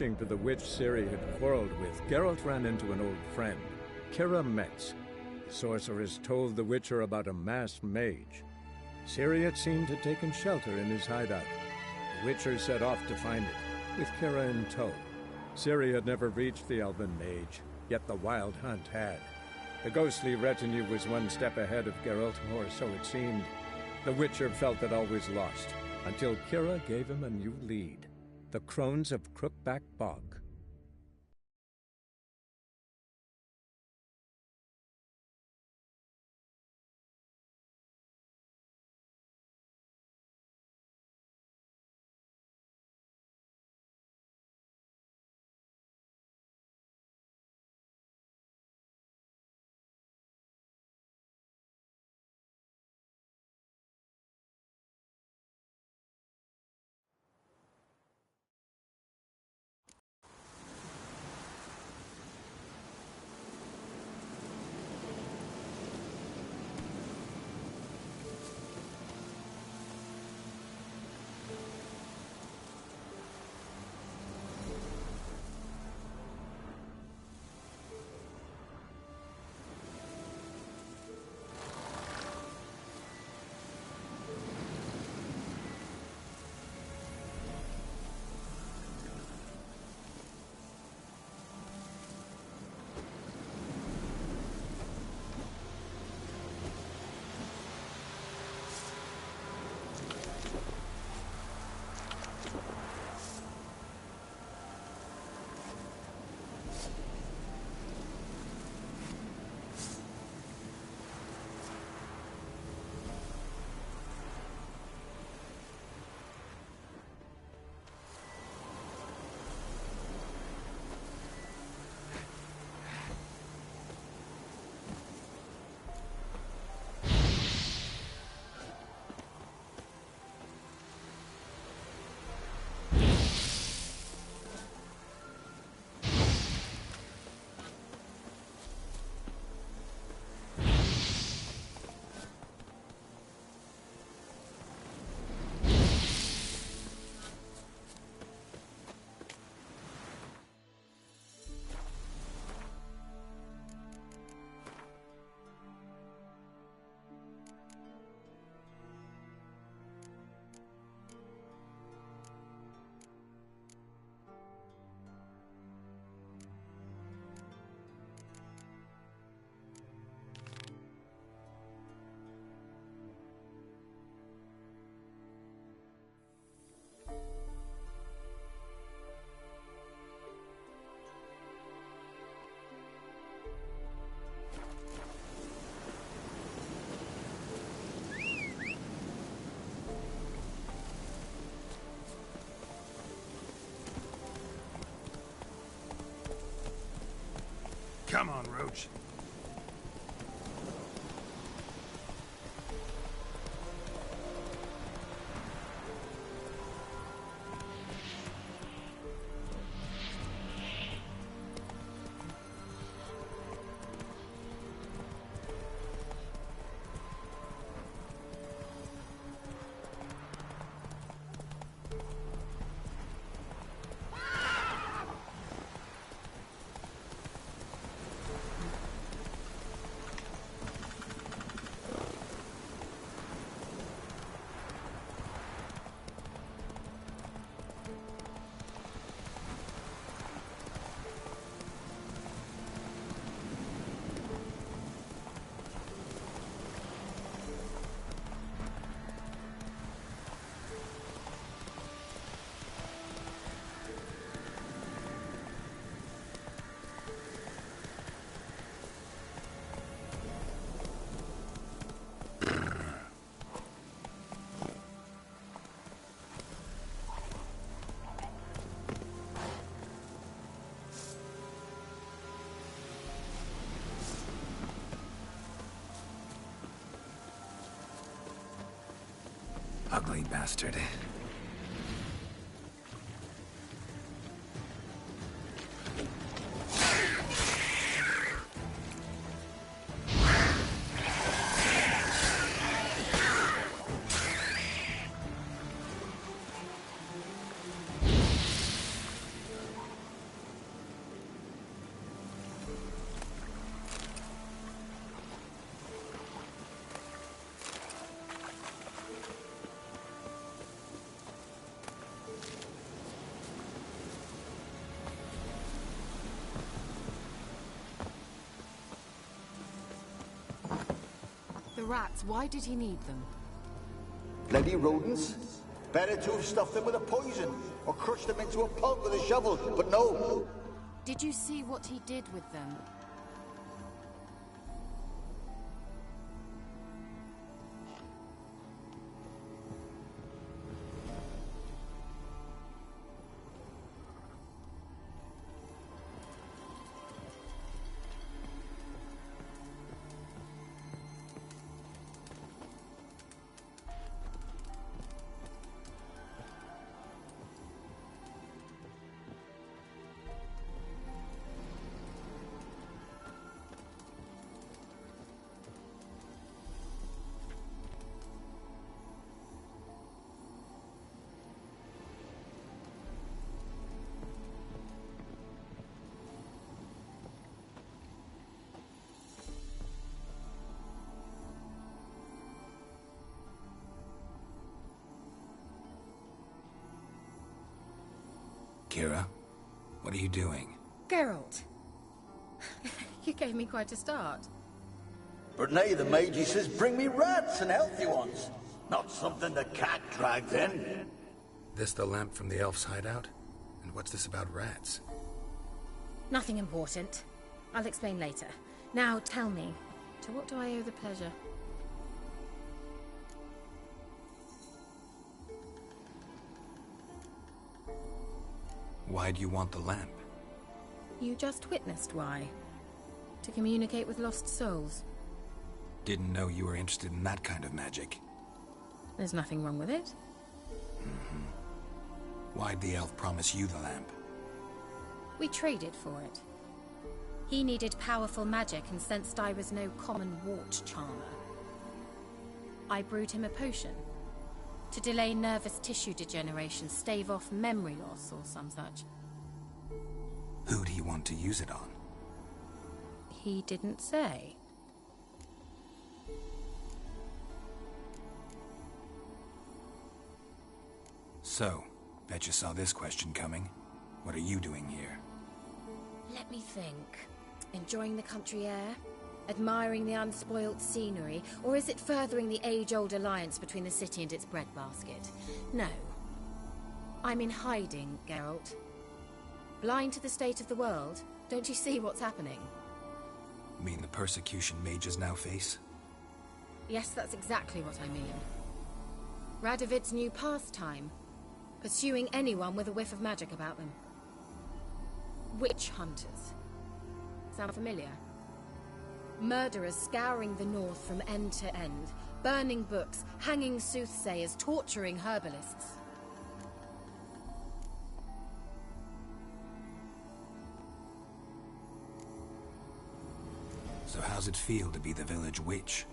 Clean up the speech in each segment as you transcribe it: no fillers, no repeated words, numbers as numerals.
rushing to the witch Ciri had quarreled with, Geralt ran into an old friend, Kira Metz. The sorceress told the Witcher about a masked mage. Ciri, it seemed, had taken shelter in his hideout. The Witcher set off to find it, with Kira in tow. Ciri had never reached the elven mage, yet the Wild Hunt had. The ghostly retinue was one step ahead of Geralt, or so it seemed. The Witcher felt that all was lost, until Kira gave him a new lead. The Crones of Crookback Bog. Come on, Roach. Ugly bastard. rats, why did he need them? Bloody rodents. Better to have stuffed them with a poison, or crushed them into a pulp with a shovel, but no. Did you see what he did with them? Kira, what are you doing? Geralt! You gave me quite a start. But now the mage says bring me rats and healthy ones. Not something the cat dragged in. This the lamp from the elf's hideout? And what's this about rats? Nothing important. I'll explain later. Now tell me, to what do I owe the pleasure? Why do you want the lamp? You just witnessed why. To communicate with lost souls. Didn't know you were interested in that kind of magic. There's nothing wrong with it. Why'd the elf promise you the lamp? We traded for it. He needed powerful magic and sensed I was no common wart charmer. I brewed him a potion. To delay nervous tissue degeneration, stave off memory loss or some such. Who'd he want to use it on? He didn't say. So, bet you saw this question coming. What are you doing here? Let me think. Enjoying the country air? Admiring the unspoilt scenery? Or is it furthering the age-old alliance between the city and its breadbasket? No. I'm in hiding, Geralt. Blind to the state of the world? Don't you see what's happening? You mean the persecution mages now face? Yes, that's exactly what I mean. Radovid's new pastime. Pursuing anyone with a whiff of magic about them. Witch hunters. Sound familiar? Murderers scouring the north from end to end, burning books, hanging soothsayers, torturing herbalists. So how's it feel to be the village witch?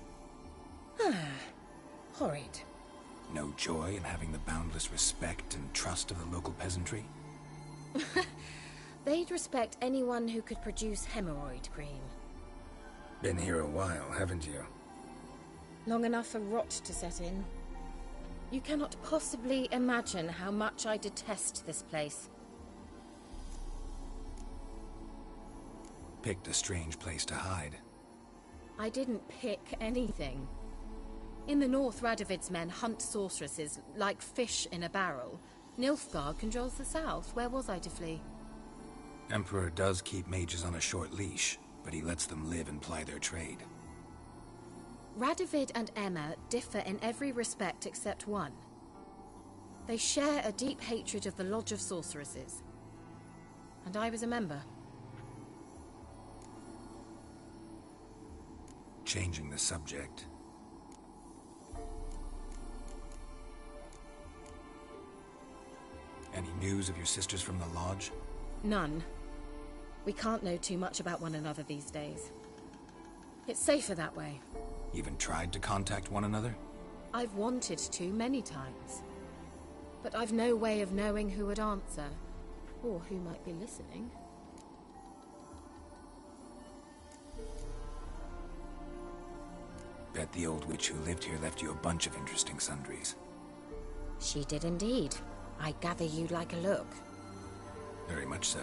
Horrid. No joy in having the boundless respect and trust of the local peasantry? They'd respect anyone who could produce hemorrhoid cream. Been here a while, haven't you? Long enough for rot to set in. You cannot possibly imagine how much I detest this place. Picked a strange place to hide. I didn't pick anything. In the north, Radovid's men hunt sorceresses like fish in a barrel. Nilfgaard controls the south. Where was I to flee? Emperor does keep mages on a short leash, but he lets them live and ply their trade. Radovid and Emma differ in every respect except one. They share a deep hatred of the Lodge of Sorceresses. And I was a member. Changing the subject. Any news of your sisters from the Lodge? None. We can't know too much about one another these days. It's safer that way. Even tried to contact one another? I've wanted to many times. But I've no way of knowing who would answer, or who might be listening. Bet the old witch who lived here left you a bunch of interesting sundries. She did indeed. I gather you'd like a look. Very much so.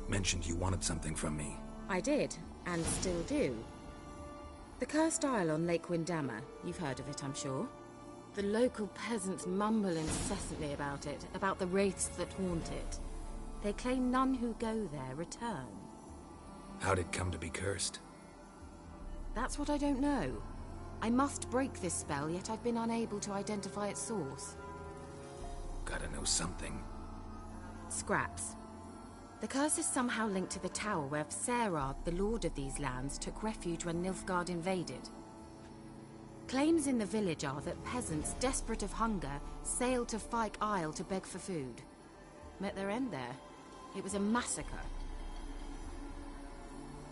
Mentioned you wanted something from me. I did, and still do. The Cursed Isle on Lake Windammer. You've heard of it, I'm sure. The local peasants mumble incessantly about it, about the wraiths that haunt it. They claim none who go there return. How'd it come to be cursed? That's what I don't know. I must break this spell, yet I've been unable to identify its source. Gotta know something. Scraps. The curse is somehow linked to the tower where Serad, the lord of these lands, took refuge when Nilfgaard invaded. Claims in the village are that peasants, desperate of hunger, sailed to Fyke Isle to beg for food. Met their end there. It was a massacre.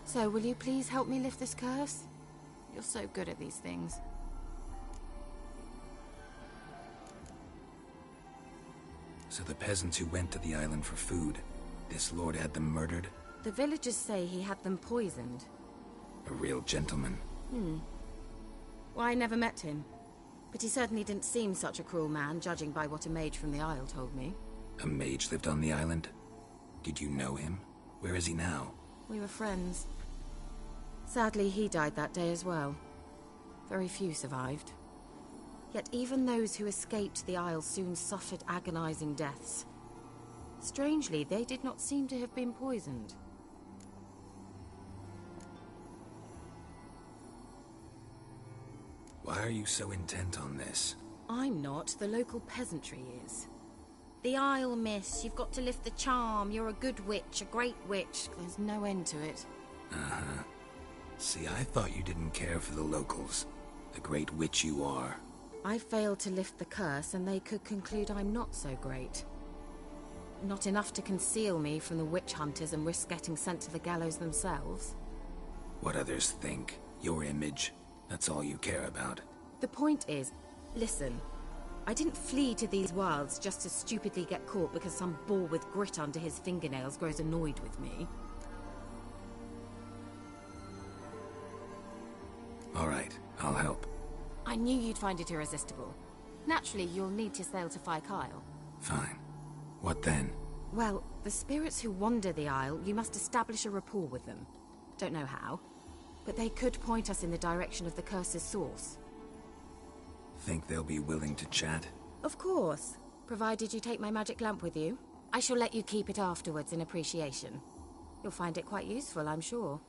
So, will you please help me lift this curse? You're so good at these things. So the peasants who went to the island for food, this lord had them murdered? The villagers say he had them poisoned. A real gentleman. Well, I never met him. But he certainly didn't seem such a cruel man, judging by what a mage from the Isle told me. A mage lived on the island? Did you know him? Where is he now? We were friends. Sadly, he died that day as well. Very few survived. Yet even those who escaped the Isle soon suffered agonizing deaths. Strangely, they did not seem to have been poisoned. Why are you so intent on this? I'm not. The local peasantry is. The Isle, miss. You've got to lift the charm. You're a good witch, a great witch. There's no end to it. Uh-huh. See, I thought you didn't care for the locals. The great witch you are. I failed to lift the curse, and they could conclude I'm not so great. Not enough to conceal me from the witch hunters and risk getting sent to the gallows themselves. What others think, your image, that's all you care about. The point is, listen, I didn't flee to these wilds just to stupidly get caught because some boar with grit under his fingernails grows annoyed with me. All right, I'll help. I knew you'd find it irresistible. Naturally, you'll need to sail to Fyke Isle. Fine. What then? Well, the spirits who wander the Isle, you must establish a rapport with them. Don't know how, but they could point us in the direction of the curse's source. Think they'll be willing to chat? Of course, provided you take my magic lamp with you. I shall let you keep it afterwards in appreciation. You'll find it quite useful, I'm sure.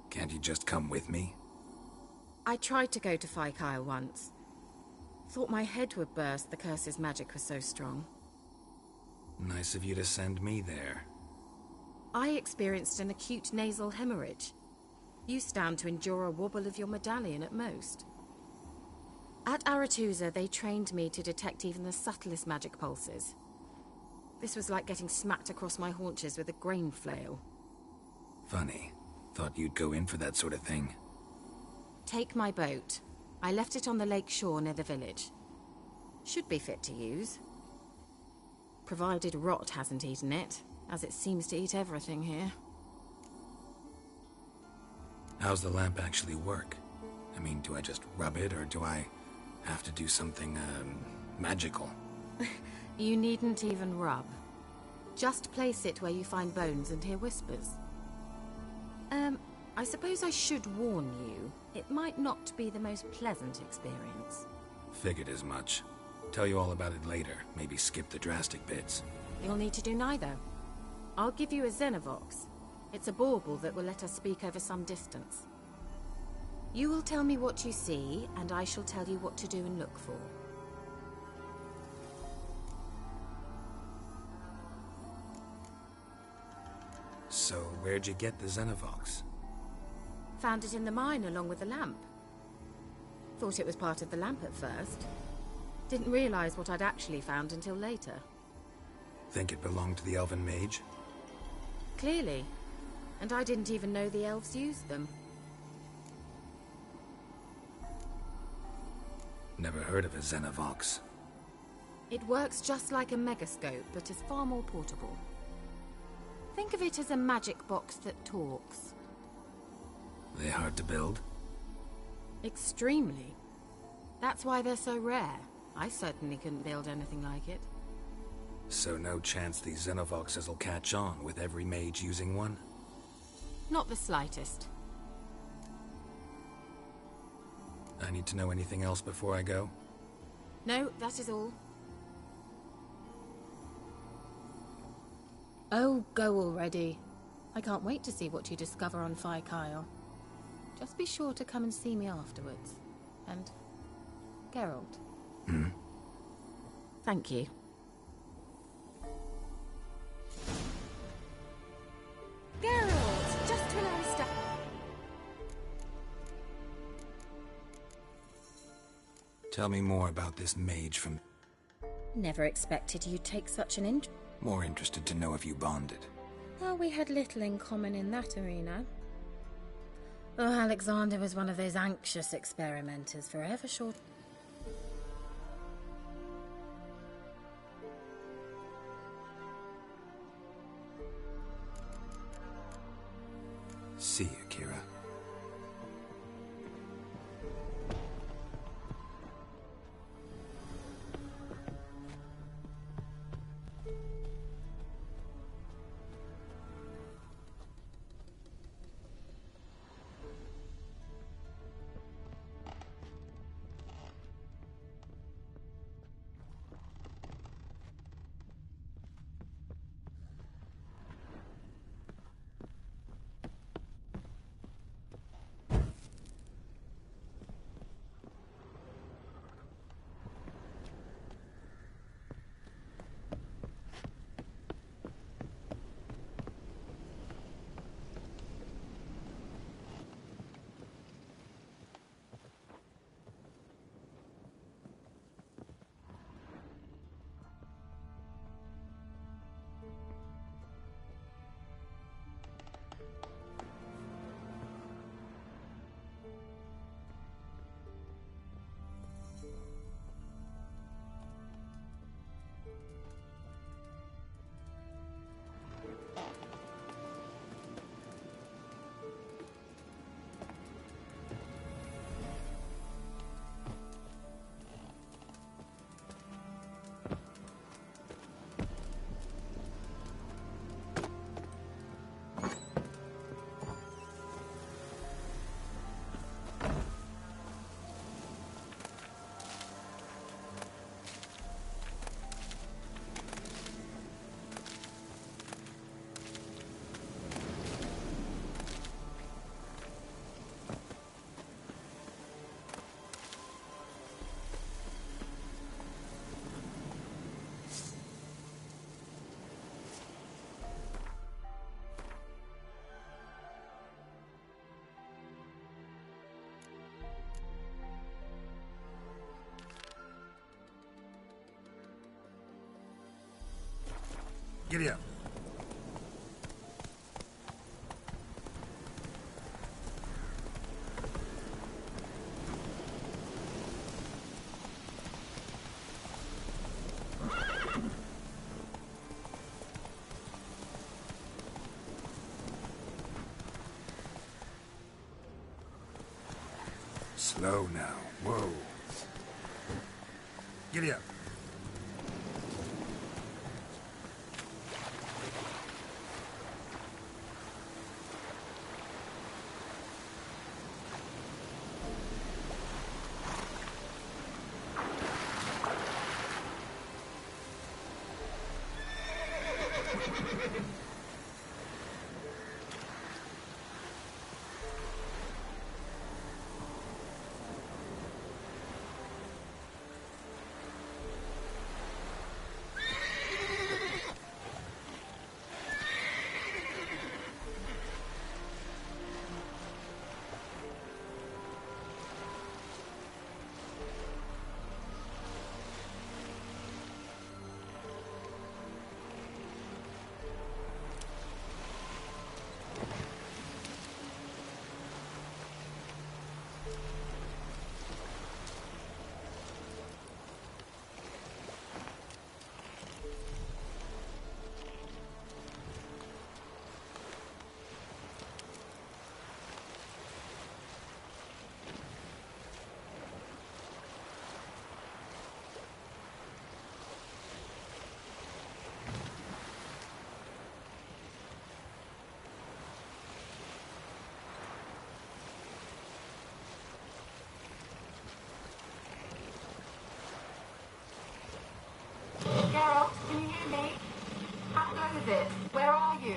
Can't you just come with me? I tried to go to Fyke Isle once. Thought my head would burst, the curse's magic was so strong. Nice of you to send me there. I experienced an acute nasal hemorrhage. You stand to endure a wobble of your medallion at most. At Aretuza, they trained me to detect even the subtlest magic pulses. This was like getting smacked across my haunches with a grain flail. Funny. Thought you'd go in for that sort of thing. Take my boat. I left it on the lake shore near the village. Should be fit to use. Provided rot hasn't eaten it, as it seems to eat everything here. How's the lamp actually work? I mean, do I just rub it, or do I have to do something, magical? You needn't even rub. Just place it where you find bones and hear whispers. I suppose I should warn you. It might not be the most pleasant experience. Figured as much. Tell you all about it later. Maybe skip the drastic bits. You'll need to do neither. I'll give you a Xenovox. It's a bauble that will let us speak over some distance. You will tell me what you see, and I shall tell you what to do and look for. So, where'd you get the Xenovox? Found it in the mine along with the lamp. Thought it was part of the lamp at first. Didn't realize what I'd actually found until later. Think it belonged to the Elven Mage? Clearly. And I didn't even know the elves used them. Never heard of a Xenovox. It works just like a megascope, but is far more portable. Think of it as a magic box that talks. They hard to build? Extremely. That's why they're so rare. I certainly couldn't build anything like it. So no chance these Xenovoxes will catch on with every mage using one? Not the slightest. I need to know anything else before I go? No, that is all. Oh, go already. I can't wait to see what you discover on Phi Kyle. Just be sure to come and see me afterwards. And... Geralt. Hmm? Thank you. Geralt! Just when I was stuck... Tell me more about this mage from... Never expected you'd take such an interest. More interested to know if you bonded. Well, we had little in common in that arena. Though Alexander was one of those anxious experimenters, forever short... See you, Kira. Giddy up. Slow now. Whoa. Giddy up. Geralt, can you hear me? How goes it? Where are you?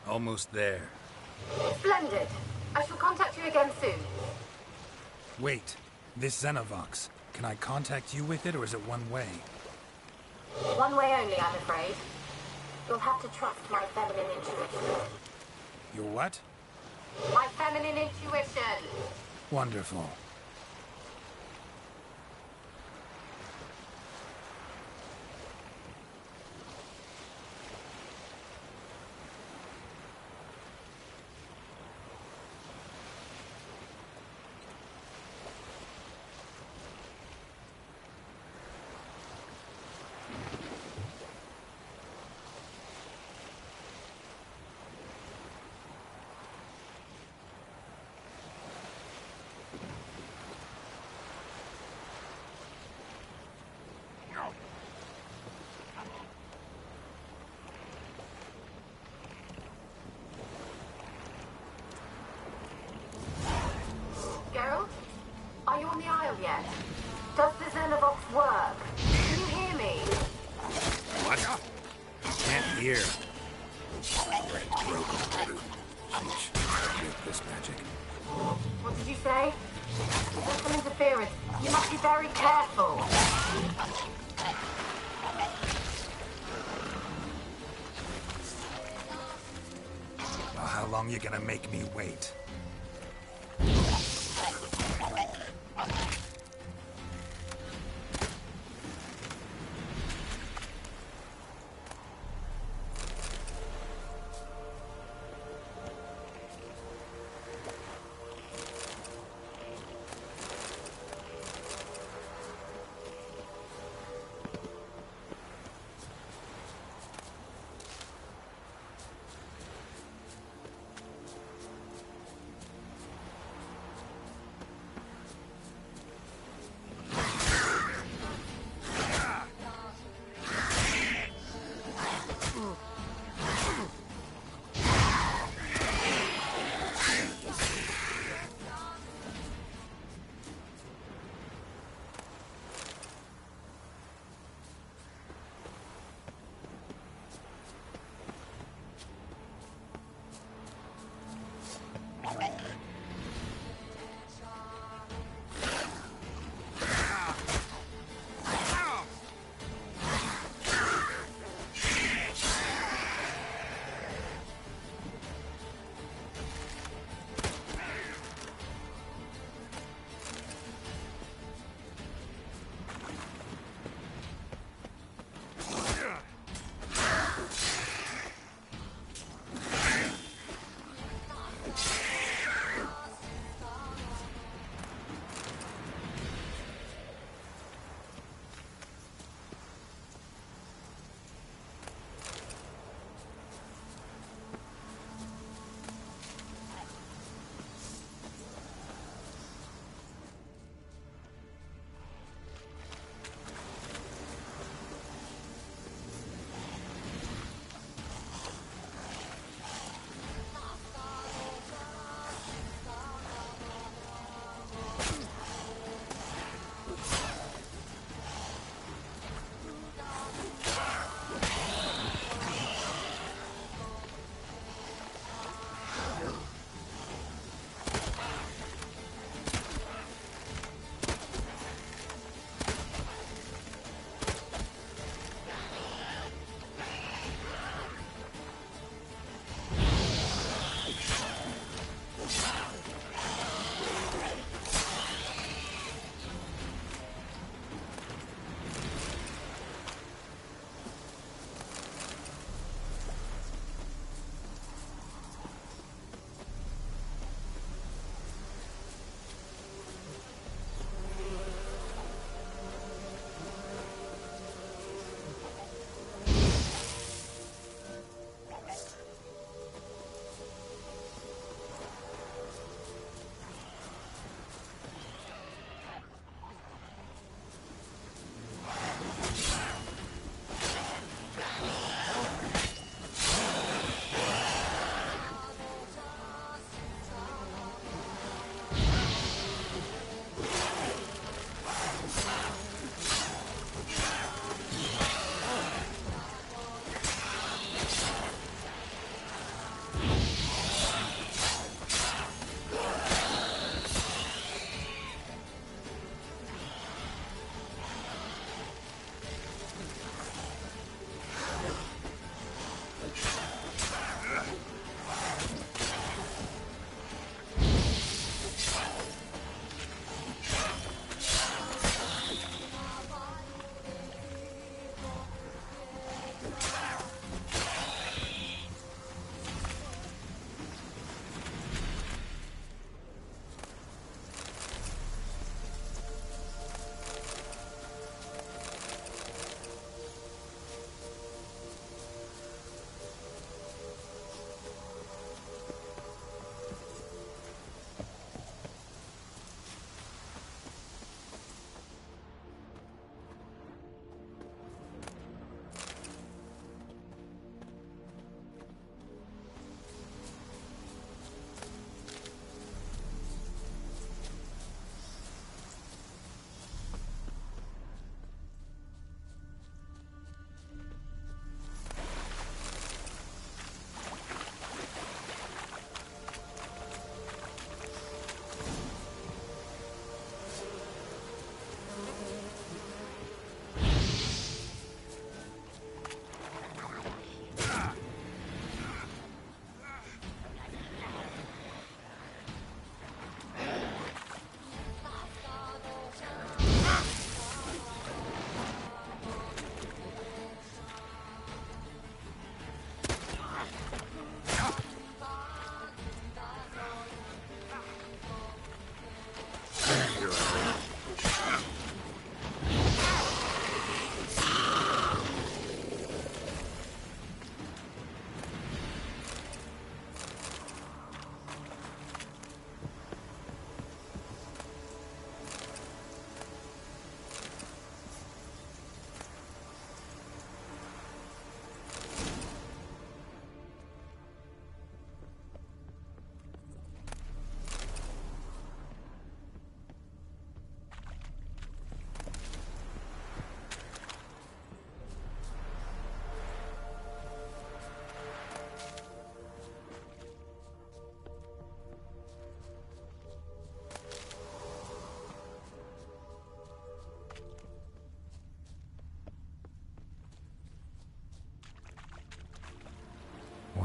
Almost there. Splendid. I shall contact you again soon. Wait, this Xenovox. Can I contact you with it, or is it one way? One way only, I'm afraid. You'll have to trust my feminine intuition. Your what? My feminine intuition! Wonderful. Geralt? Are you on the Isle yet? Does the Xenovox work? Can you hear me? What? Can't hear. It's broken already. Sheesh. With this magic. What did you say? There's some interference. You must be very careful. Well, how long you gonna make me wait?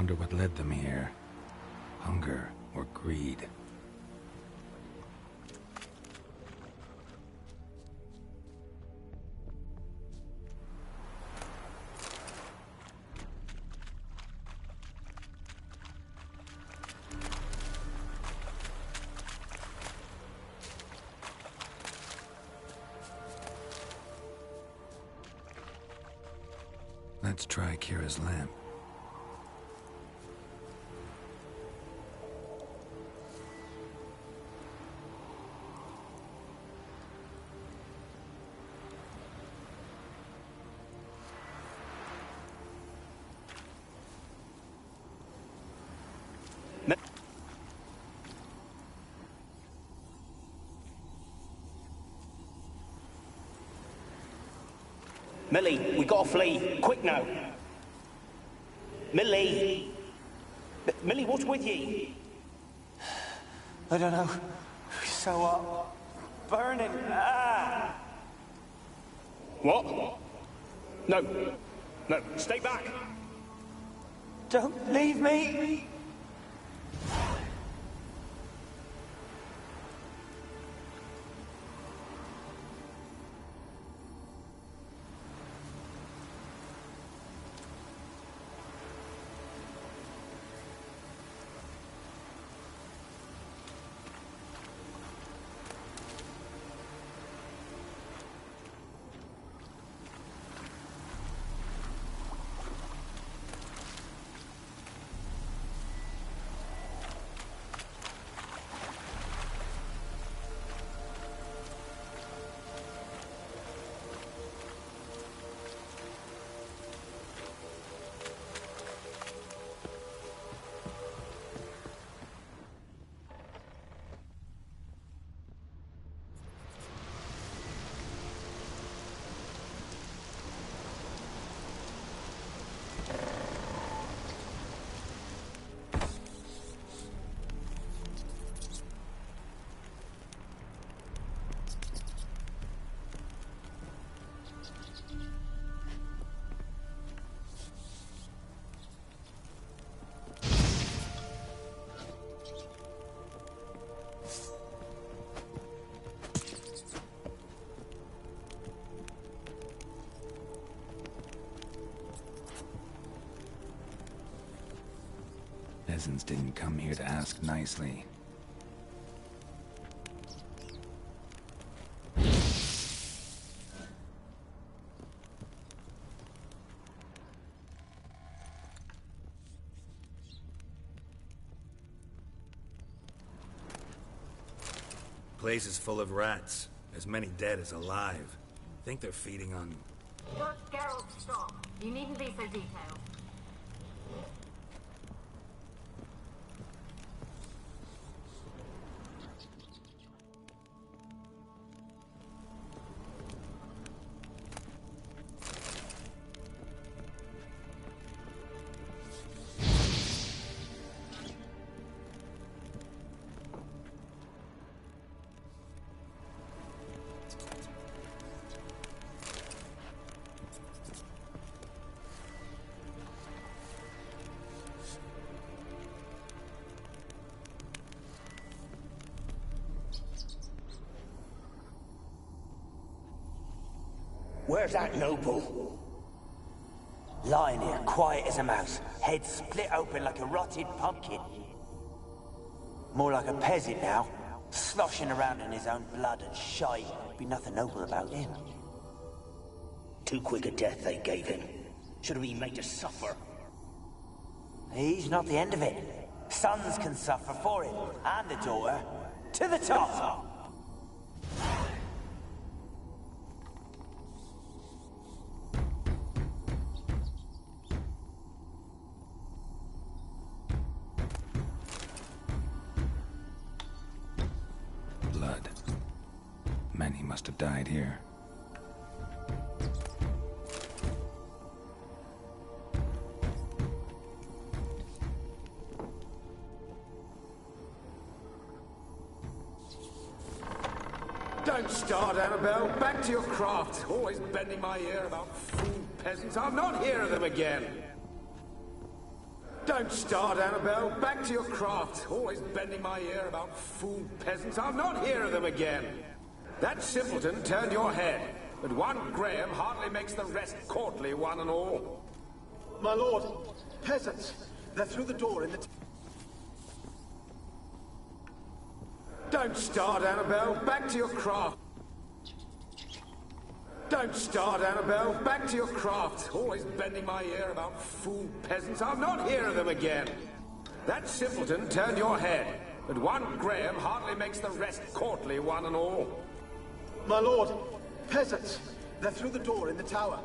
wonder what led them here. Hunger or greed. Let's try Kira's lamp. Millie, we gotta flee. Quick now. Millie! Millie, what's with ye? I don't know. So, burning. Ah! What? No. No, stay back. Don't leave me! Peasants didn't come here to ask nicely. Place is full of rats. As many dead as alive. Think they're feeding on... Judge Geralt, stop. You needn't be so detailed. Where's that noble? Lying here, quiet as a mouse, head split open like a rotted pumpkin. More like a peasant now, sloshing around in his own blood and shite. Be nothing noble about him. Too quick a death they gave him. Should have been made to suffer. He's not the end of it. Sons can suffer for him, and the daughter. To the top! Blood. Many must have died here. Don't start, Annabelle. Back to your craft. Always bending my ear about fool peasants. I'll not hear of them again. Don't start, Annabelle. Back to your craft. Always bending my ear about fool peasants. I'll not hear of them again. That simpleton turned your head, but one Graham hardly makes the rest courtly, one and all. My lord, peasants. They're through the door in the... Don't start, Annabelle. Back to your craft. Don't start, Annabelle. Back to your craft. Always bending my ear about fool peasants. I'll not hear of them again. That simpleton turned your head, but one Graham hardly makes the rest courtly, one and all. My lord, peasants. They're through the door in the tower.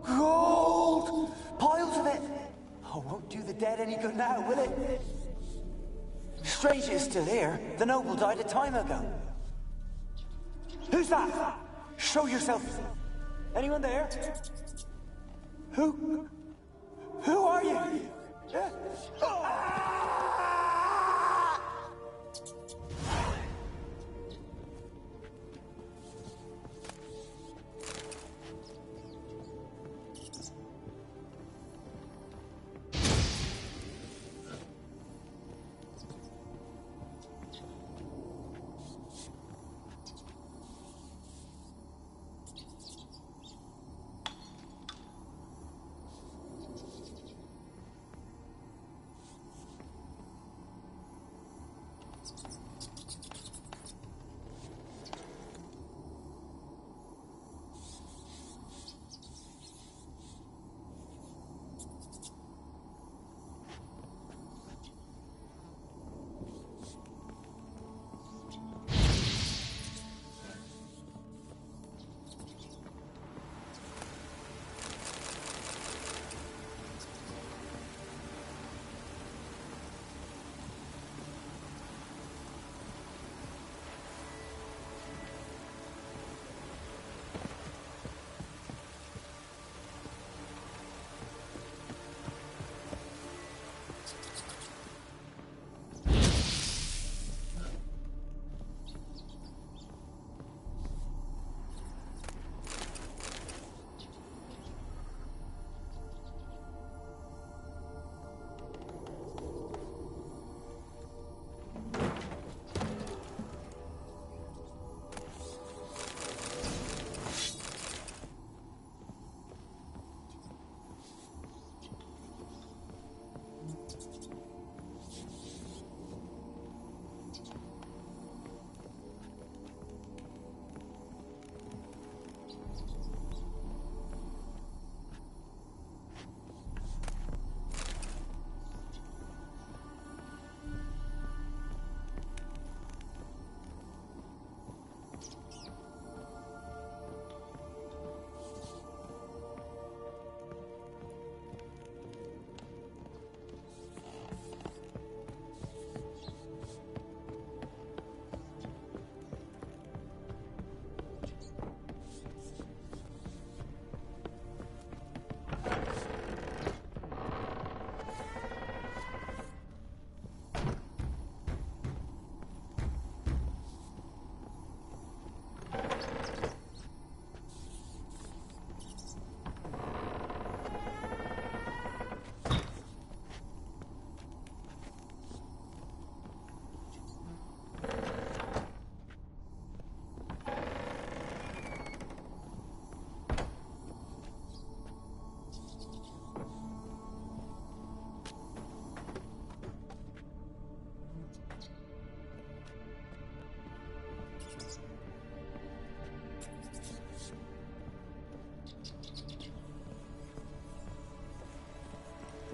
Gold! Piles of it! Oh, won't do the dead any good now, will it? Strange it's still here. The noble died a time ago. Who's that? Show yourself. Anyone there? Who? Who are you? Yeah.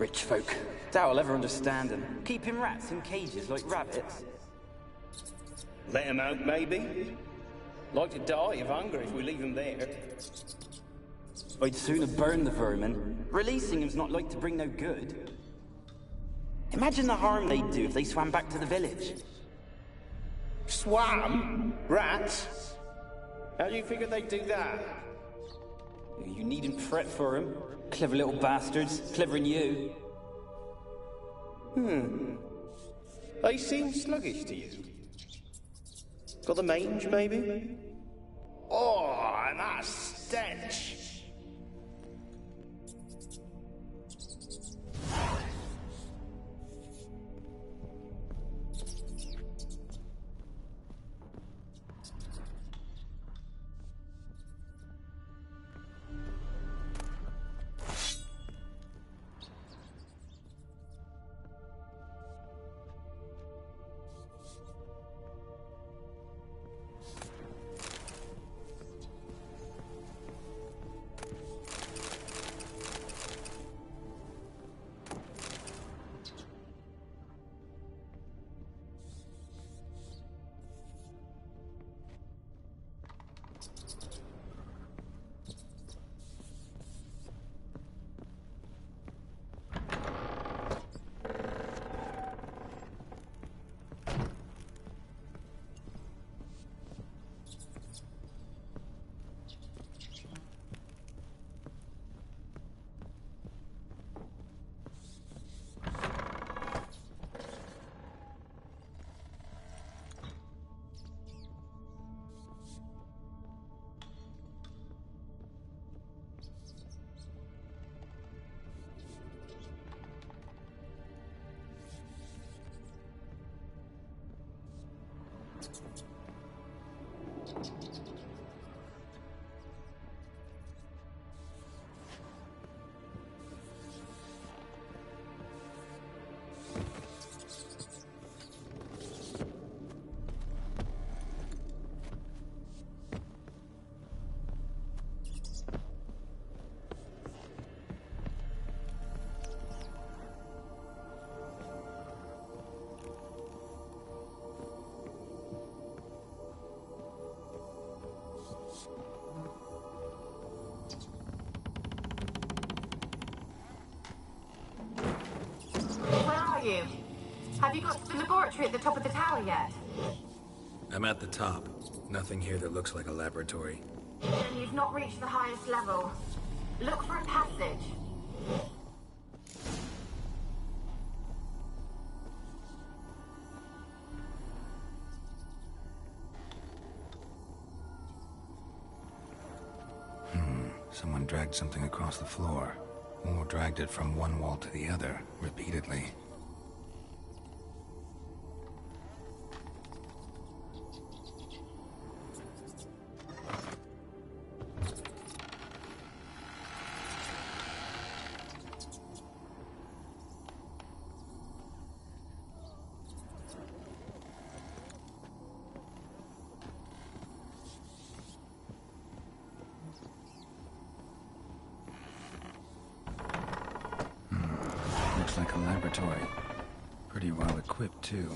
Rich folk. Doubt I'll ever understand them. Keeping rats in cages like rabbits. Let 'em out, maybe? Like to die of hunger if we leave them there. I'd sooner burn the vermin. Releasing them's not like to bring no good. Imagine the harm they'd do if they swam back to the village. Swam? Rats? How do you figure they'd do that? You needn't fret for them. Clever little bastards. Clever than you. They seem sluggish to you. Got the mange, maybe? Oh, and that stench! You? Have you got to the laboratory at the top of the tower yet? I'm at the top. Nothing here that looks like a laboratory. Then you've not reached the highest level. Look for a passage. Someone dragged something across the floor. Or dragged it from one wall to the other, repeatedly. Looks like a laboratory. Pretty well equipped, too.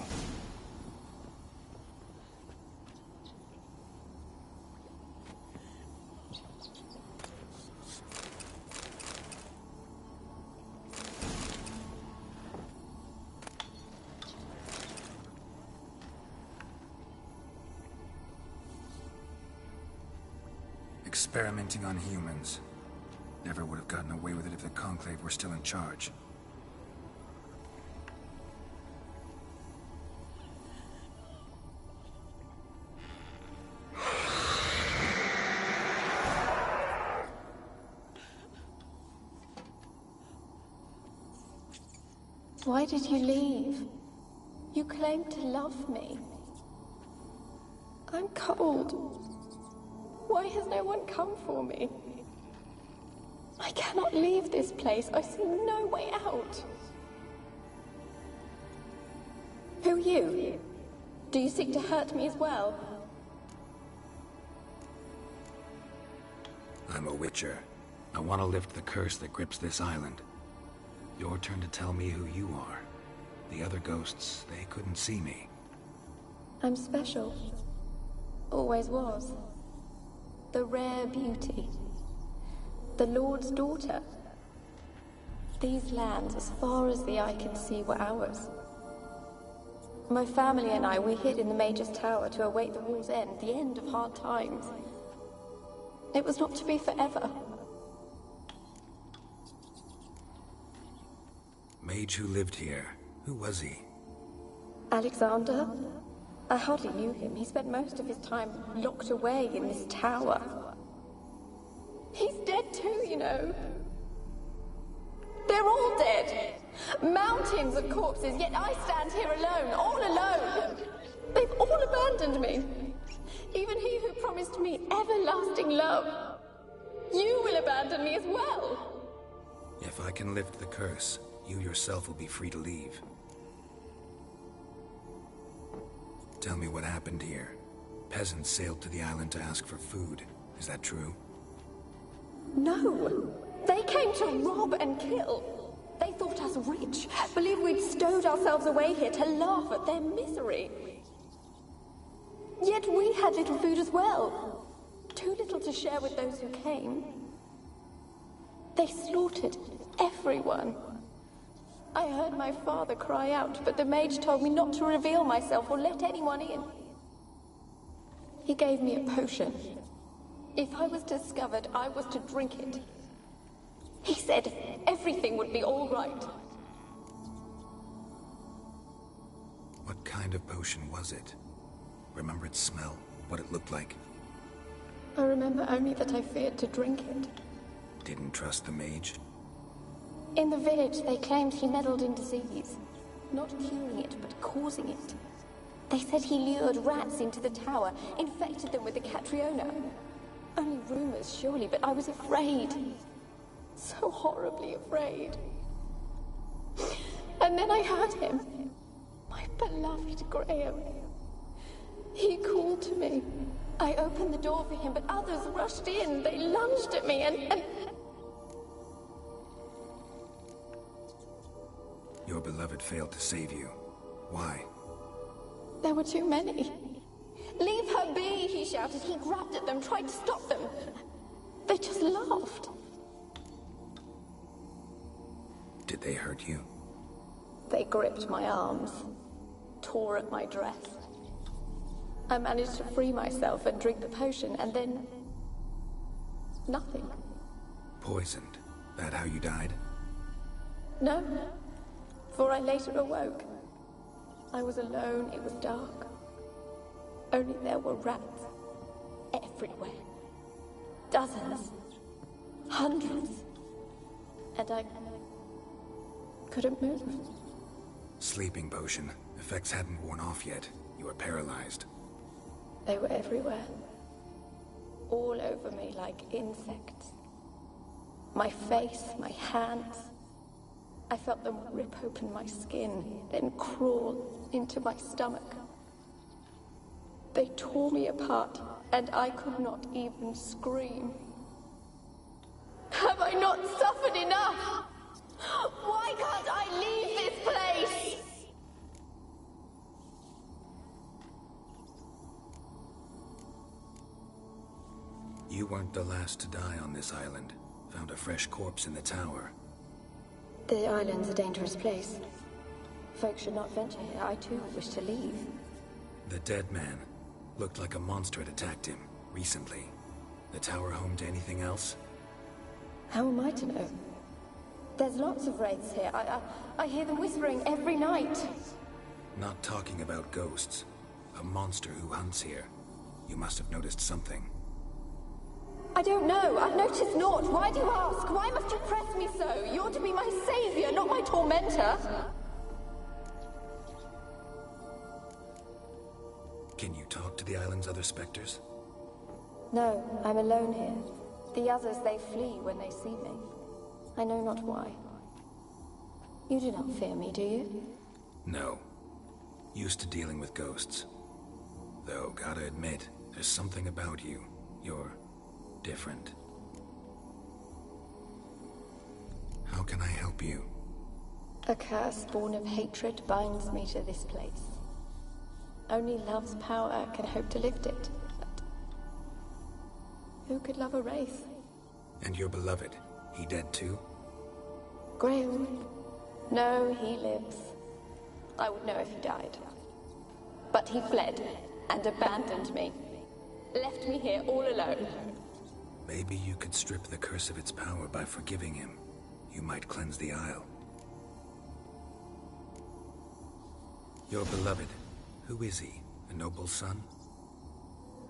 Experimenting on humans. Never would have gotten away with it if the Conclave were still in charge. Why did you leave? You claimed to love me. I'm cold. Why has no one come for me? I cannot leave this place. I see no way out. Who are you? Do you seek to hurt me as well? I'm a Witcher. I want to lift the curse that grips this island. Your turn to tell me who you are. The other ghosts, they couldn't see me. I'm special. Always was. The rare beauty. The Lord's daughter. These lands, as far as the eye can see, were ours. My family and I, we hid in the Mage's Tower to await the war's end, the end of hard times. It was not to be forever. Mage who lived here. Who was he? Alexander? I hardly knew him. He spent most of his time locked away in this tower. He's dead too, you know. They're all dead. Mountains of corpses, yet I stand here alone, all alone. They've all abandoned me. Even he who promised me everlasting love. You will abandon me as well. If I can lift the curse, you yourself will be free to leave. Tell me what happened here. Peasants sailed to the island to ask for food. Is that true? No. They came to rob and kill. They thought us rich, believed we'd stowed ourselves away here to laugh at their misery. Yet we had little food as well. Too little to share with those who came. They slaughtered everyone. I heard my father cry out, but the mage told me not to reveal myself or let anyone in. He gave me a potion. If I was discovered, I was to drink it. He said everything would be all right. What kind of potion was it? Remember its smell? What it looked like? I remember only that I feared to drink it. Didn't trust the mage? In the village, they claimed he meddled in disease. Not curing it, but causing it. They said he lured rats into the tower, infected them with the Catriona. Only rumors, surely, but I was afraid. So horribly afraid. And then I heard him. My beloved Graham. He called to me. I opened the door for him, but others rushed in. They lunged at me and... Your beloved failed to save you. Why? There were too many. Leave her be, he shouted. He grabbed at them, tried to stop them. They just laughed. Did they hurt you? They gripped my arms, tore at my dress. I managed to free myself and drink the potion, and then... nothing. Poisoned? That how you died? No, for I later awoke. I was alone, it was dark. Only there were rats. Everywhere. Dozens. Hundreds. And I... couldn't move. Sleeping potion. Effects hadn't worn off yet. You were paralyzed. They were everywhere. All over me like insects. My face, my hands. I felt them rip open my skin, then crawl into my stomach. They tore me apart, and I could not even scream. Have I not suffered enough? Why can't I leave this place? You weren't the last to die on this island. Found a fresh corpse in the tower. The island's a dangerous place. Folks should not venture here. I too wish to leave. The dead man. Looked like a monster had attacked him, recently. The tower home to anything else? How am I to know? There's lots of wraiths here. I hear them whispering every night. Not talking about ghosts. A monster who hunts here. You must have noticed something. I don't know. I've noticed naught. Why do you ask? Why must you press me so? You're to be my savior, not my tormentor. Can you talk to the island's other specters? No, I'm alone here. The others, they flee when they see me. I know not why. You do not fear me, do you? No. Used to dealing with ghosts. Though, gotta admit, there's something about you. You're... different. How can I help you? A curse born of hatred binds me to this place. Only love's power can hope to lift it. But who could love a wraith? And your beloved, he dead too? Graham? No, he lives. I would know if he died. But he fled and abandoned me. Left me here all alone. Maybe you could strip the curse of its power by forgiving him. You might cleanse the Isle. Your beloved, who is he? A noble son?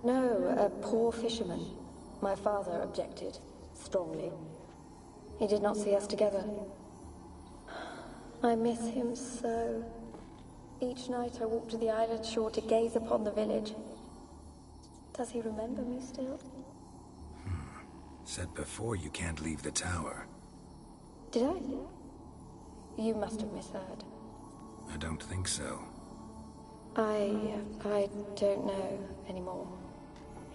No, a poor fisherman. My father objected, strongly. He did not see us together. I miss him so. Each night I walk to the island shore to gaze upon the village. Does he remember me still? Said before you can't leave the tower. Did I? You must have misheard. I don't think so. I don't know anymore.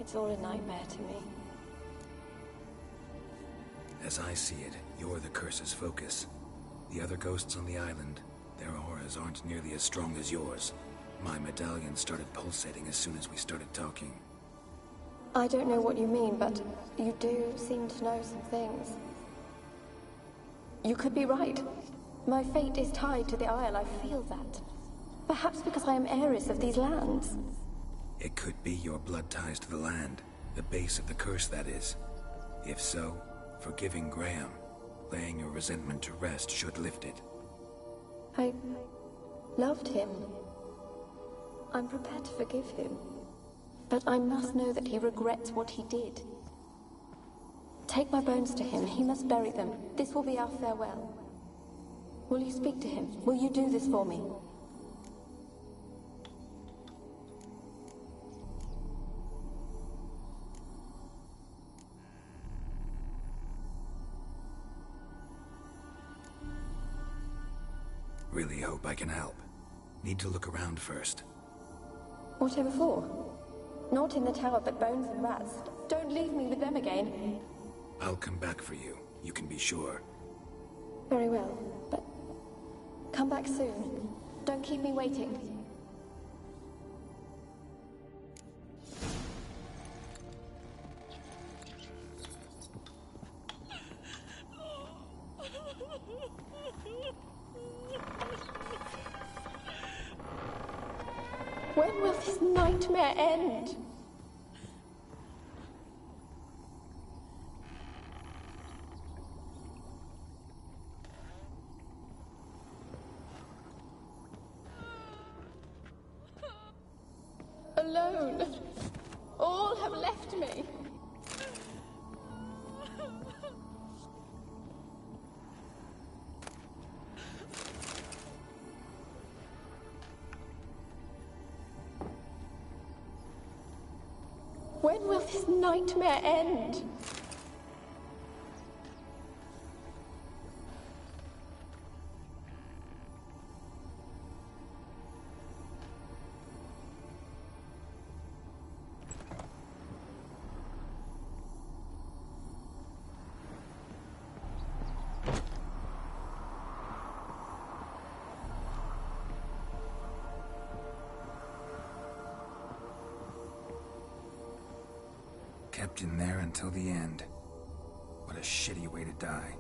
It's all a nightmare to me. As I see it, you're the curse's focus. The other ghosts on the island, their auras aren't nearly as strong as yours. My medallion started pulsating as soon as we started talking. I don't know what you mean, but you do seem to know some things. You could be right. My fate is tied to the Isle, I feel that. Perhaps because I am heiress of these lands. It could be your blood ties to the land, the base of the curse, that is. If so, forgiving Graham, laying your resentment to rest should lift it. I loved him. I'm prepared to forgive him. But I must know that he regrets what he did. Take my bones to him. He must bury them. This will be our farewell. Will you speak to him? Will you do this for me? Really hope I can help. Need to look around first. Whatever for? Not in the tower, but bones and rats. Don't leave me with them again. I'll come back for you. You can be sure. Very well, but come back soon. Don't keep me waiting. When will this nightmare end? Alone. All have left me. When will this nightmare end? Kept in there until the end. What a shitty way to die.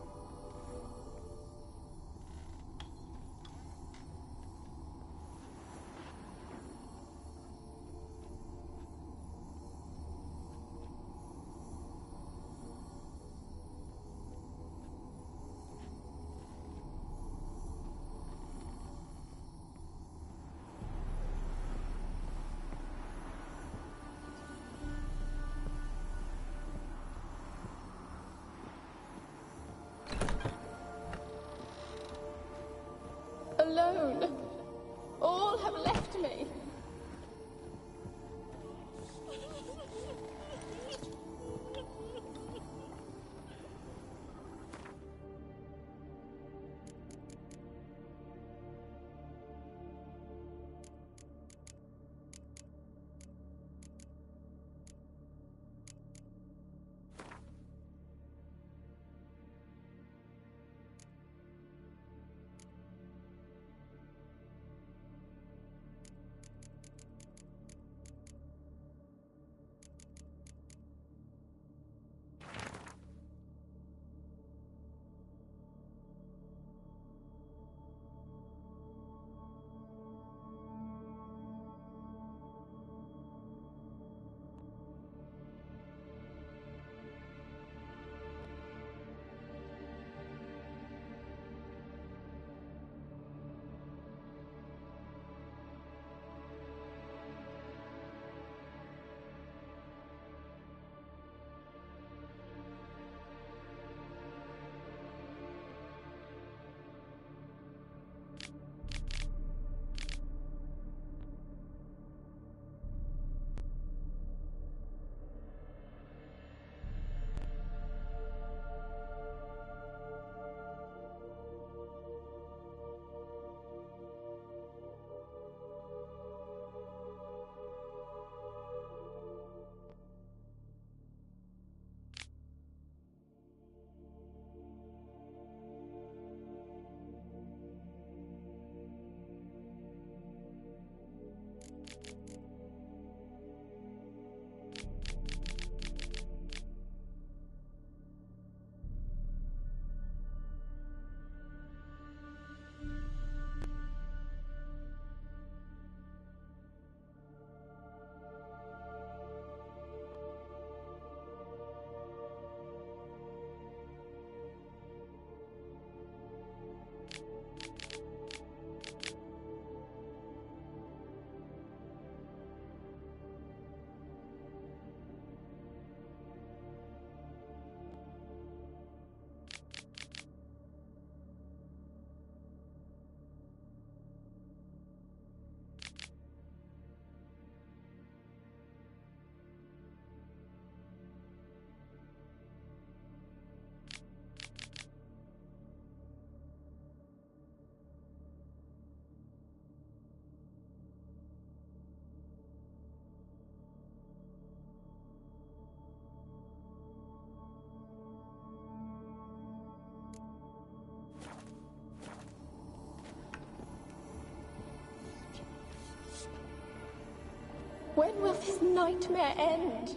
When will this nightmare end?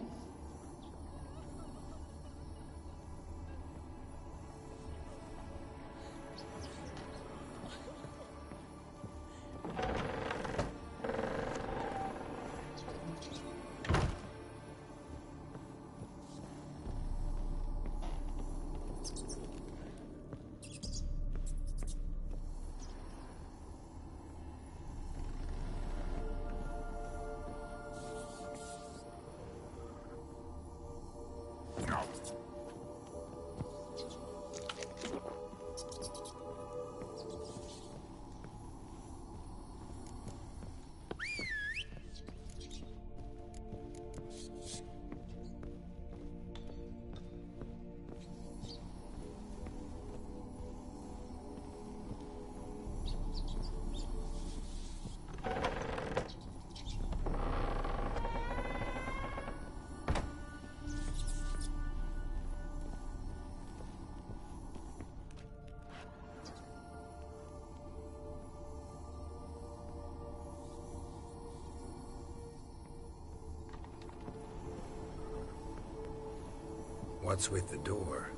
What's with the door?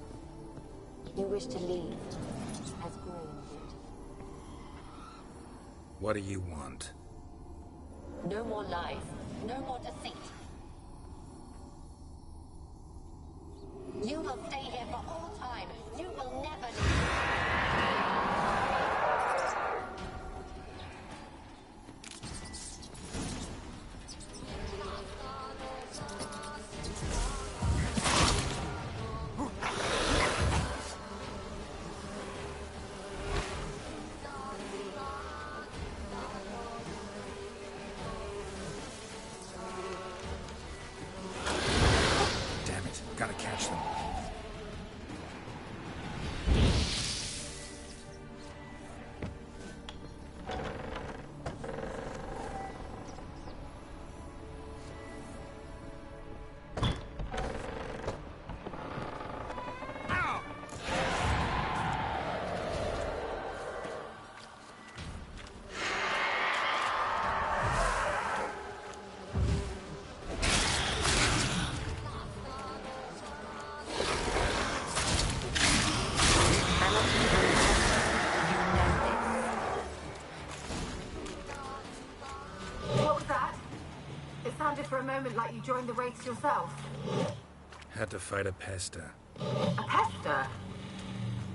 You wish to leave, as Graham did. What do you want? No more lies, no more deceit. You will stay here for all time. You will never leave. Gotta catch them. For a moment like you joined the Wraiths yourself. Had to fight a Pesta. A Pesta?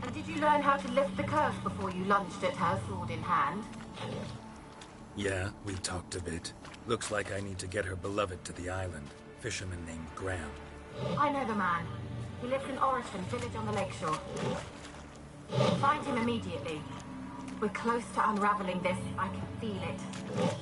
And did you learn how to lift the curse before you lunged at her, sword in hand? Yeah, we talked a bit. Looks like I need to get her beloved to the island. Fisherman named Graham. I know the man. He lives in Oriton, village on the lakeshore. Find him immediately. We're close to unraveling this. I can feel it.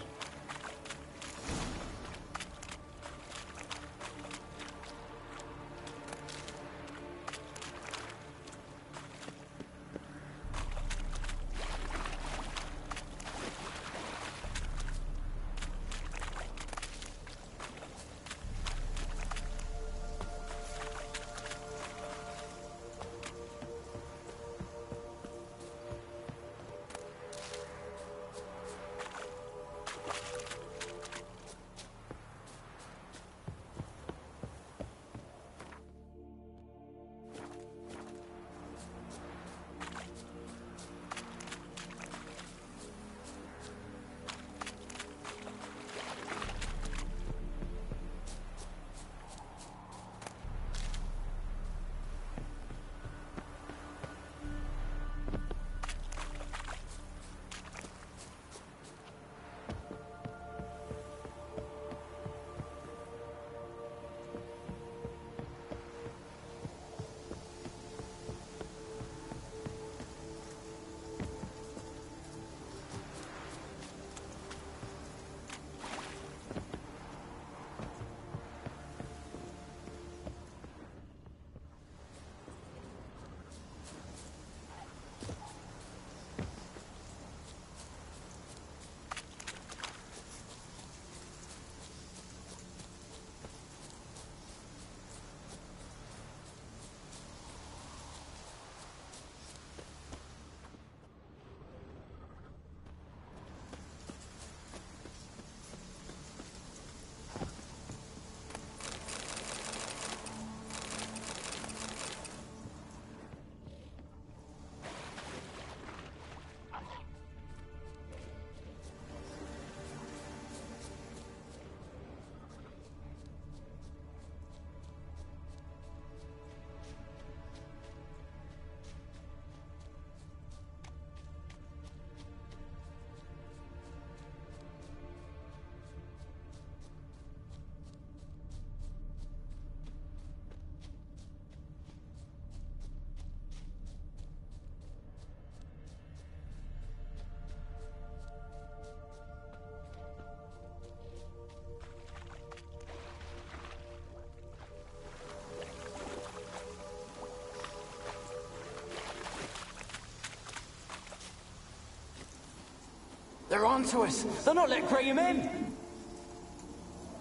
They're onto us. They'll not let Graham in.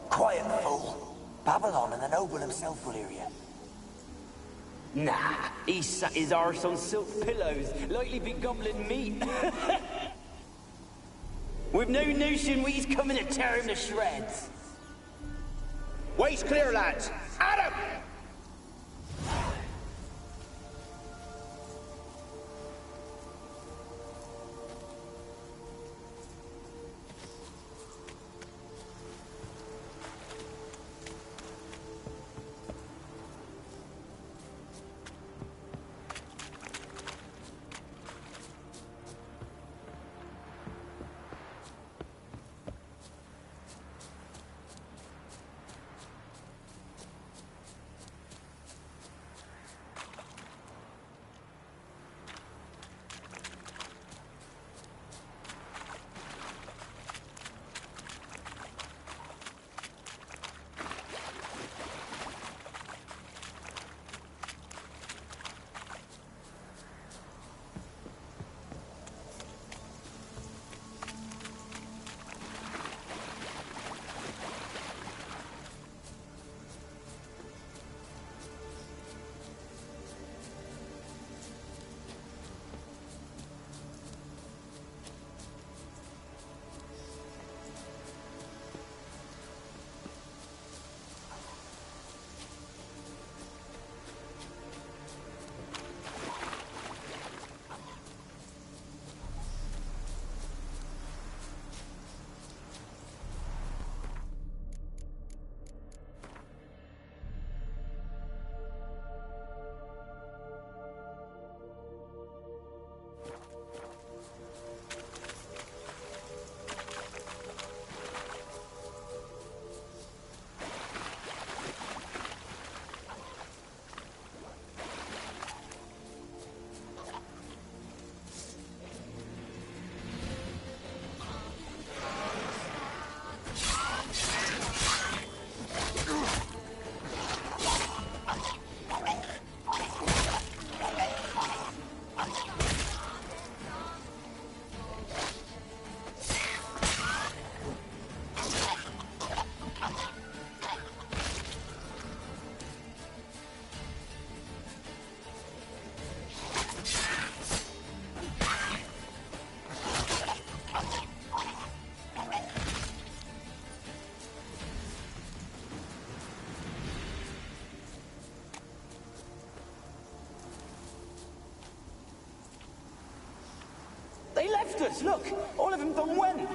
Quiet, fool. Babylon and the noble himself will hear you. Nah, he sat his arse on silk pillows, likely be gobbling meat. We've no notion we's coming to tear him to shreds. Waist clear, lads. Adam! They left us, look! All of them done went!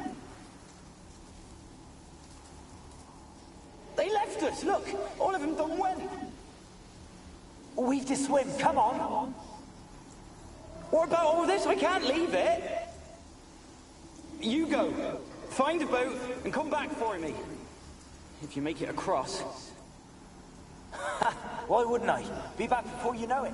They left us, look! All of them done went! We've to swim, come on! What about all this? I can't leave it! You go. Find a boat and come back for me. If you make it across. Why wouldn't I? Be back before you know it.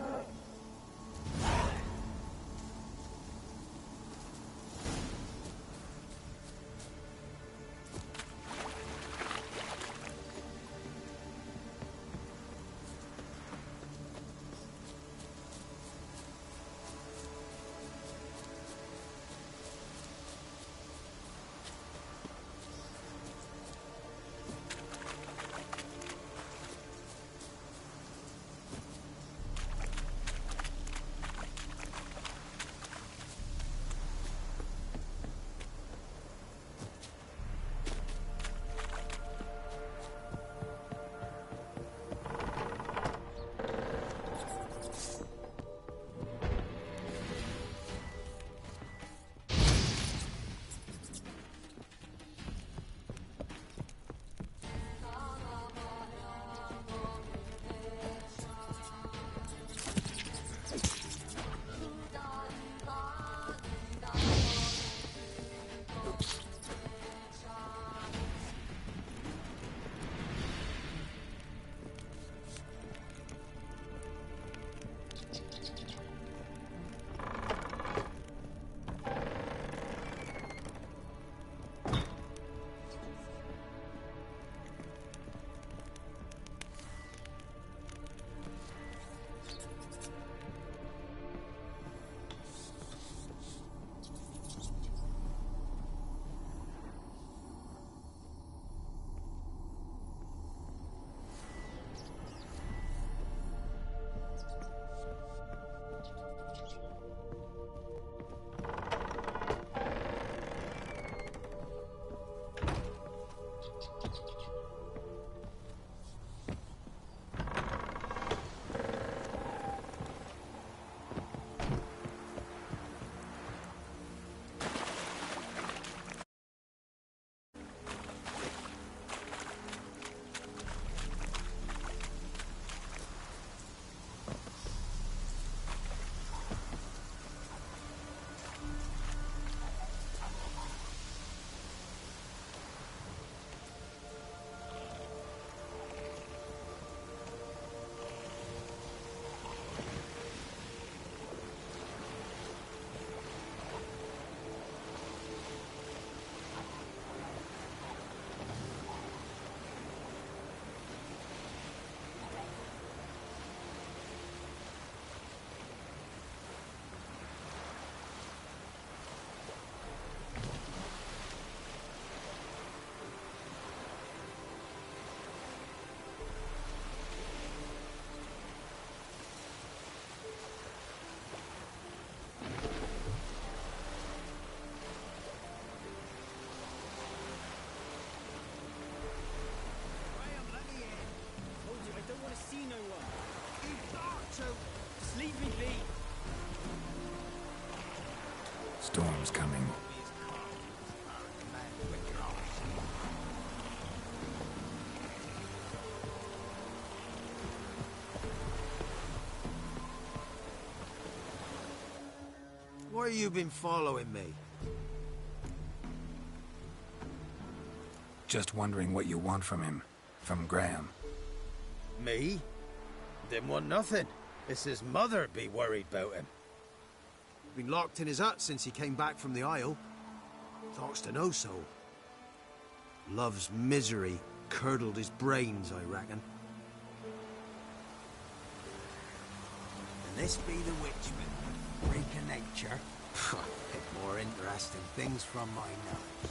Storm's coming. Why have you been following me? Just wondering what you want from him. From Graham. Me? Didn't want nothing. It's his mother be worried about him. Been locked in his hut since he came back from the Isle. Talks to no soul. Love's misery curdled his brains, I reckon. And this be the Witchman. Freak of nature. Pick more interesting things from my nose.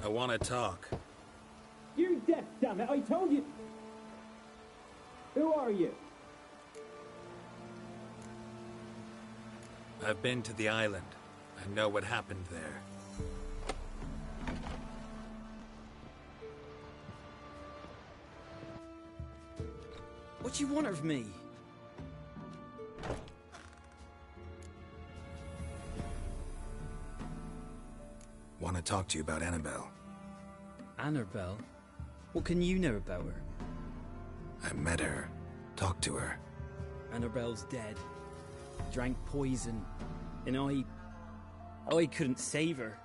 I want to talk. You're deaf, damn it! I told you. Who are you? I've been to the island. I know what happened there. What do you want of me? Want to talk to you about Annabelle. Annabelle? What can you know about her? I met her. Talked to her. Annabelle's dead. Drank poison. And I couldn't save her.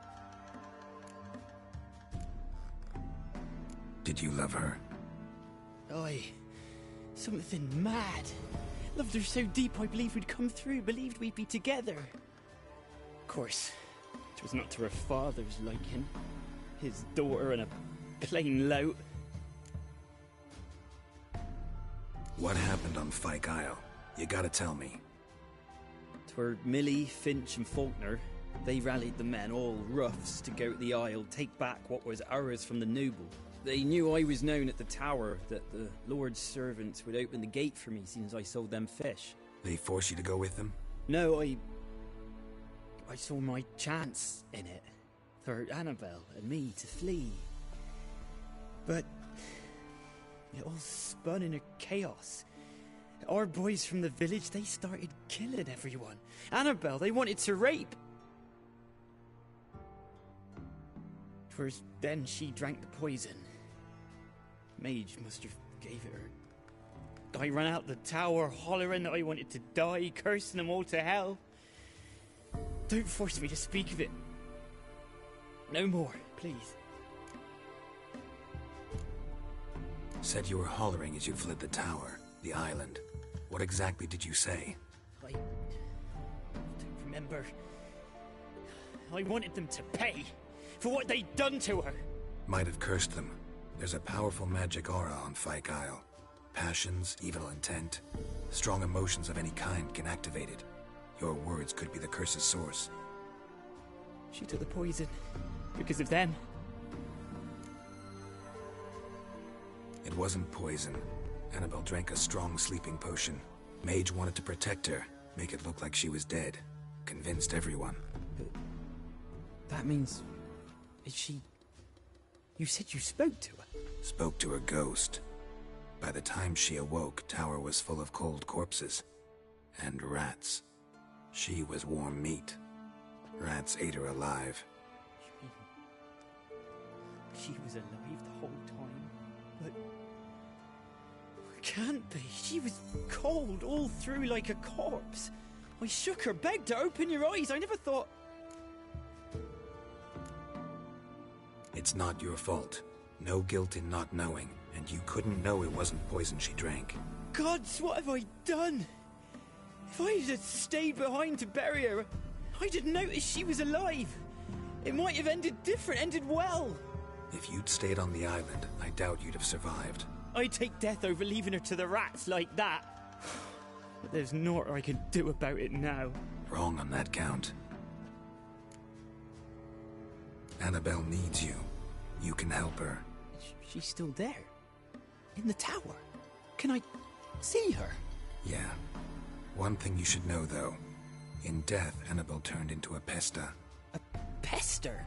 Did you love her? Something mad. Loved her so deep I believed we'd come through, believed we'd be together. Of course, it was not to her father's liking. His daughter and a plain lout. What happened on Fyke Isle? You gotta tell me. 'Twere Millie, Finch and Faulkner. They rallied the men, all roughs, to go to the Isle, take back what was ours from the noble. They knew I was known at the tower, that the Lord's servants would open the gate for me since I sold them fish. They forced you to go with them? No, I saw my chance in it. For Annabelle and me to flee. But it all spun in a chaos. Our boys from the village, they started killing everyone. Annabelle, they wanted to rape. 'Twas then she drank the poison. Mage must have gave it her. I ran out the tower hollering that I wanted to die, cursing them all to hell. Don't force me to speak of it. No more, please. Said you were hollering as you fled the tower, the island. What exactly did you say? I don't remember. I wanted them to pay for what they'd done to her. Might have cursed them. There's a powerful magic aura on Fyke Isle. Passions, evil intent, strong emotions of any kind can activate it. Your words could be the curse's source. She took the poison because of them. It wasn't poison. Annabelle drank a strong sleeping potion. Mage wanted to protect her, make it look like she was dead. Convinced everyone. But that means... is she... You said you spoke to her? Spoke to her ghost. By the time she awoke, Tower was full of cold corpses. And rats. She was warm meat. Rats ate her alive. You mean... she was alive the whole time? But... can't be. She was cold all through like a corpse. I shook her, begged her, open your eyes. I never thought... It's not your fault. No guilt in not knowing, and you couldn't know it wasn't poison she drank. Gods, what have I done? If I had stayed behind to bury her, I didn't notice she was alive. It might have ended different, ended well. If you'd stayed on the island, I doubt you'd have survived. I'd take death over leaving her to the rats like that. But there's naught I can do about it now. Wrong on that count. Annabelle needs you. You can help her. She's still there. In the tower. Can I see her? Yeah. One thing you should know, though. In death, Annabelle turned into a pesta. A pester?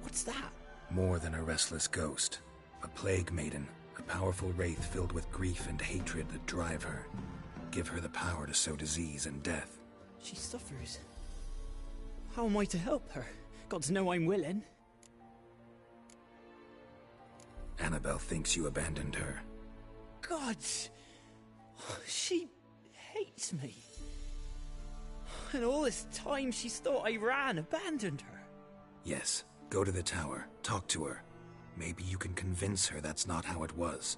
What's that? More than a restless ghost. A plague maiden. A powerful wraith filled with grief and hatred that drive her. give her the power to sow disease and death. She suffers. How am I to help her? Gods know I'm willing. Annabelle thinks you abandoned her. Gods! She hates me. And all this time she's thought I abandoned her. Yes, go to the tower, talk to her. Maybe you can convince her that's not how it was.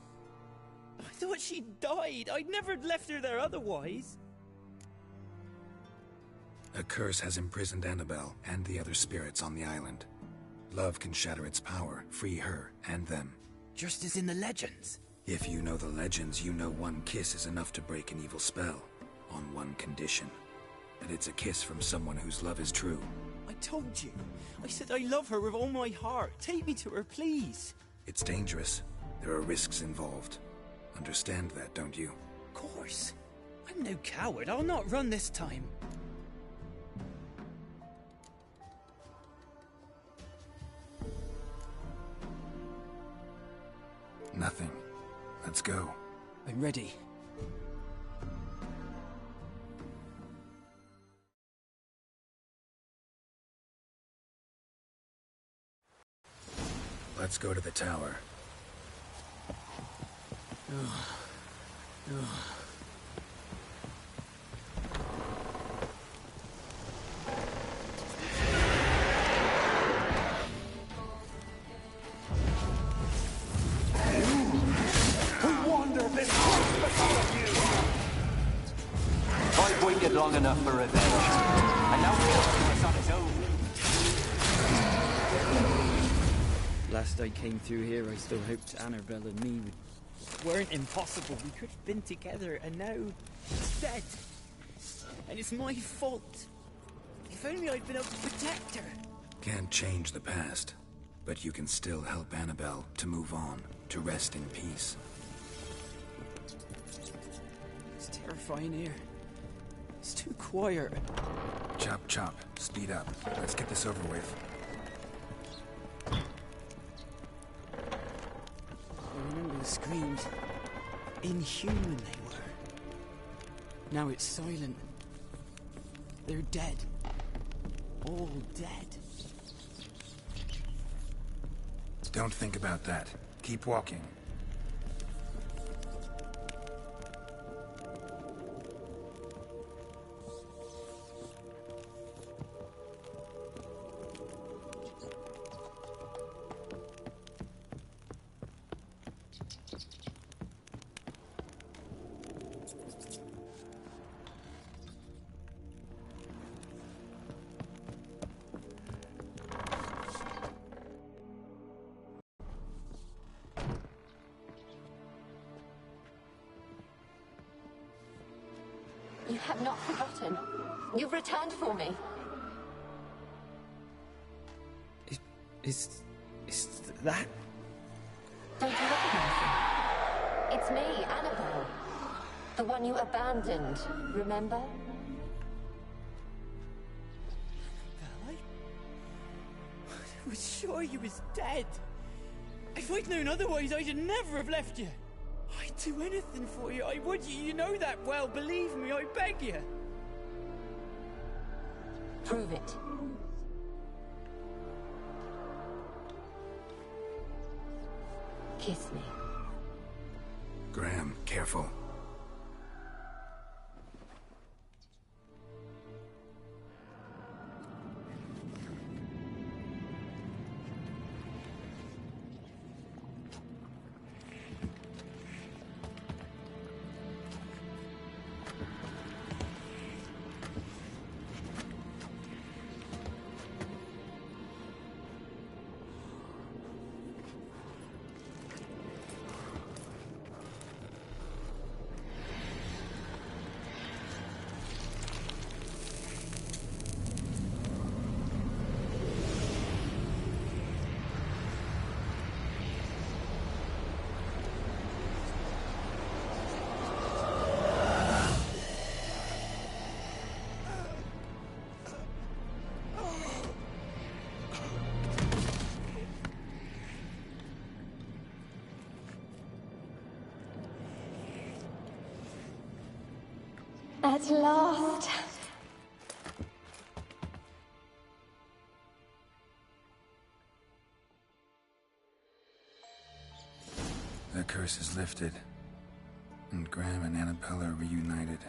I thought she died. I'd never left her there otherwise. A curse has imprisoned Annabelle and the other spirits on the island. Love can shatter its power, free her and them. Just as in the legends. If you know the legends, you know one kiss is enough to break an evil spell. On one condition. That it's a kiss from someone whose love is true. I told you. I said I love her with all my heart. Take me to her, please. It's dangerous. There are risks involved. Understand that, don't you? Of course. I'm no coward. I'll not run this time. Nothing. Let's go. I'm ready. Let's go to the tower. I've waited long enough for revenge, and now it's on its own. Last I came through here, I still hoped Annabelle and me weren't impossible. We could have been together, and now she's dead. And it's my fault. If only I'd been able to protect her. Can't change the past, but you can still help Annabelle to move on, to rest in peace. It's terrifying here. It's too quiet. Chop, chop. Speed up. Let's get this over with. I remember the screams. Inhuman they were. Now it's silent. They're dead. All dead. Don't think about that. Keep walking. You have not forgotten. You've returned for me. Is that? Don't you recognize me? It's me, Annabelle. The one you abandoned, remember? I was sure you was dead. If I'd known otherwise, I'd never have left you. I'd do anything for you. I would. You know that well. Believe me, I beg you. Prove it. Kiss me. Graham, careful. At last. The curse is lifted, and Graham and Annabelle are reunited.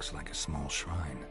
Looks like a small shrine.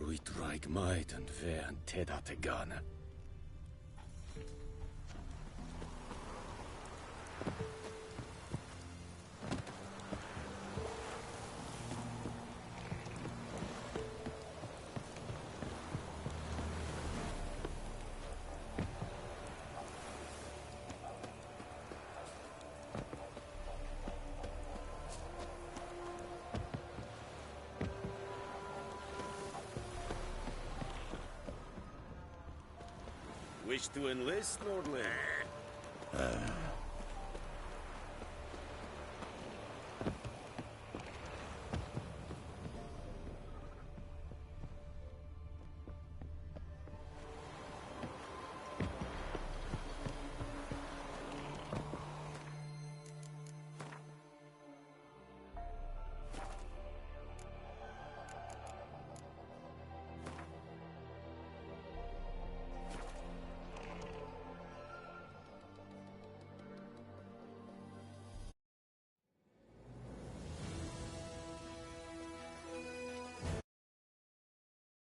Uitreik meid and ver and ted at gana. Wish to enlist, Lord Lane?